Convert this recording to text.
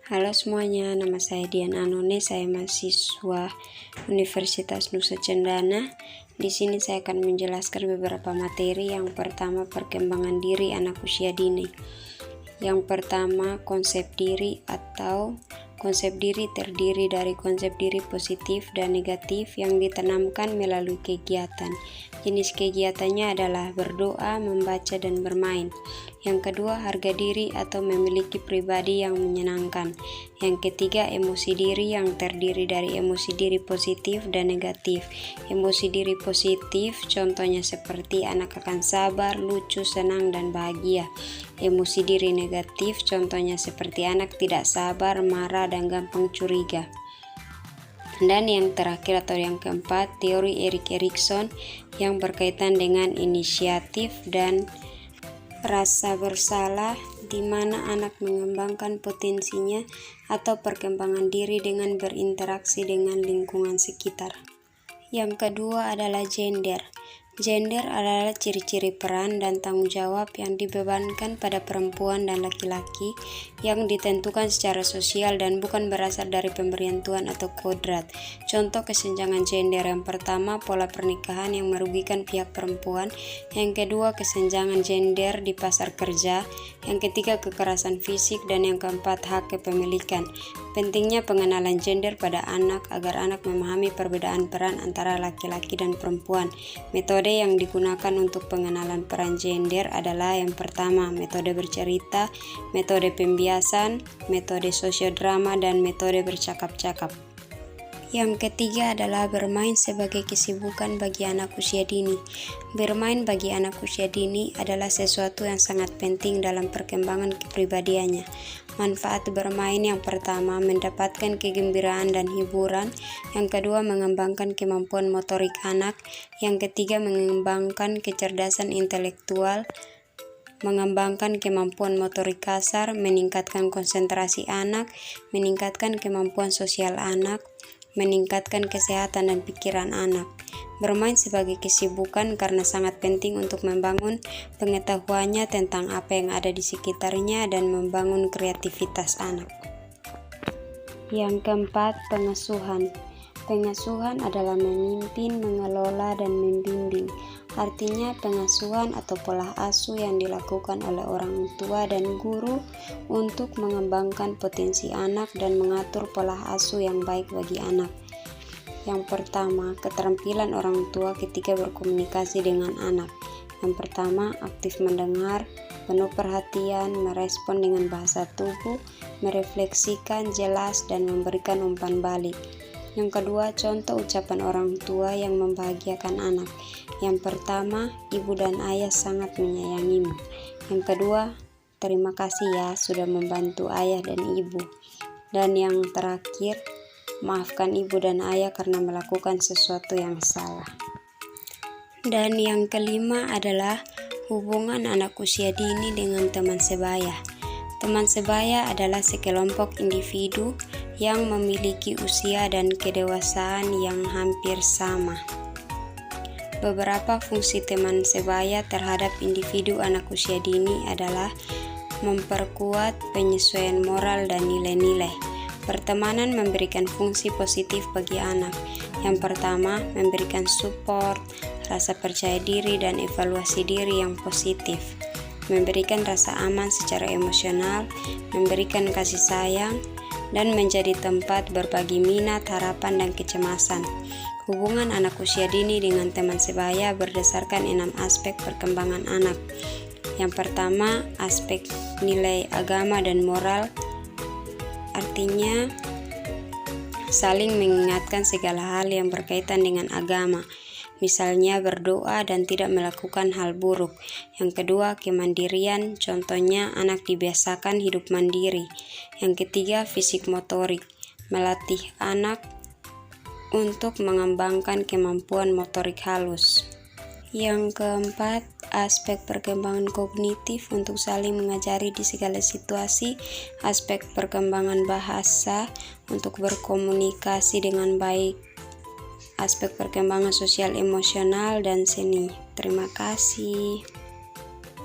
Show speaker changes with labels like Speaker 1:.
Speaker 1: Halo semuanya, nama saya Dian Anone, saya mahasiswa Universitas Nusa Cendana. Di sini saya akan menjelaskan beberapa materi. Yang pertama, perkembangan diri anak usia dini. Yang pertama, konsep diri atau konsep diri terdiri dari konsep diri positif dan negatif yang ditanamkan melalui kegiatan. Jenis kegiatannya adalah berdoa, membaca, dan bermain. Yang kedua, harga diri atau memiliki pribadi yang menyenangkan. Yang ketiga, emosi diri yang terdiri dari emosi diri positif dan negatif. Emosi diri positif contohnya seperti anak akan sabar, lucu, senang, dan bahagia. Emosi diri negatif contohnya seperti anak tidak sabar, marah, dan gampang curiga. Dan yang terakhir atau yang keempat, teori Erik Erikson yang berkaitan dengan inisiatif dan rasa bersalah, di mana anak mengembangkan potensinya atau perkembangan diri dengan berinteraksi dengan lingkungan sekitar. Yang kedua adalah gender. Gender adalah ciri-ciri peran dan tanggung jawab yang dibebankan pada perempuan dan laki-laki yang ditentukan secara sosial dan bukan berasal dari pemberian Tuhan atau kodrat. Contoh kesenjangan gender: yang pertama, pola pernikahan yang merugikan pihak perempuan. Yang kedua, kesenjangan gender di pasar kerja. Yang ketiga, kekerasan fisik. Dan yang keempat, hak kepemilikan. Pentingnya pengenalan gender pada anak agar anak memahami perbedaan peran antara laki-laki dan perempuan. Metode yang digunakan untuk pengenalan peran gender adalah yang pertama, metode bercerita, metode pembiasan, metode sosiodrama, dan metode bercakap-cakap. Yang ketiga adalah bermain sebagai kesibukan bagi anak usia dini. Bermain bagi anak usia dini adalah sesuatu yang sangat penting dalam perkembangan kepribadiannya. Manfaat bermain: yang pertama, mendapatkan kegembiraan dan hiburan. Yang kedua, mengembangkan kemampuan motorik anak. Yang ketiga, mengembangkan kecerdasan intelektual, mengembangkan kemampuan motorik kasar, meningkatkan konsentrasi anak, meningkatkan kemampuan sosial anak, meningkatkan kesehatan dan pikiran anak. Bermain sebagai kesibukan karena sangat penting untuk membangun pengetahuannya tentang apa yang ada di sekitarnya dan membangun kreativitas anak. Yang keempat, pengasuhan. Pengasuhan adalah memimpin, mengelola, dan membimbing. Artinya, pengasuhan atau pola asuh yang dilakukan oleh orang tua dan guru untuk mengembangkan potensi anak dan mengatur pola asuh yang baik bagi anak. Yang pertama, keterampilan orang tua ketika berkomunikasi dengan anak. Yang pertama, aktif mendengar, penuh perhatian, merespon dengan bahasa tubuh, merefleksikan, jelas, dan memberikan umpan balik. Yang kedua, contoh ucapan orang tua yang membahagiakan anak. Yang pertama, ibu dan ayah sangat menyayangimu. Yang kedua, terima kasih ya sudah membantu ayah dan ibu. Dan yang terakhir, maafkan ibu dan ayah karena melakukan sesuatu yang salah. Dan yang kelima adalah hubungan anak usia dini dengan teman sebaya. Teman sebaya adalah sekelompok individu yang memiliki usia dan kedewasaan yang hampir sama. Beberapa fungsi teman sebaya terhadap individu anak usia dini adalah memperkuat penyesuaian moral dan nilai-nilai. Pertemanan memberikan fungsi positif bagi anak. Yang pertama, memberikan support, rasa percaya diri, dan evaluasi diri yang positif. Memberikan rasa aman secara emosional, memberikan kasih sayang, dan menjadi tempat berbagi minat, harapan, dan kecemasan. Hubungan anak usia dini dengan teman sebaya berdasarkan 6 aspek perkembangan anak. Yang pertama, aspek nilai agama dan moral. Artinya, saling mengingatkan segala hal yang berkaitan dengan agama. Misalnya berdoa dan tidak melakukan hal buruk. Yang kedua, kemandirian, contohnya anak dibiasakan hidup mandiri. Yang ketiga, fisik motorik, melatih anak untuk mengembangkan kemampuan motorik halus. Yang keempat, aspek perkembangan kognitif untuk saling mengajari di segala situasi. Aspek perkembangan bahasa untuk berkomunikasi dengan baik. Aspek perkembangan sosial emosional dan seni. Terima kasih.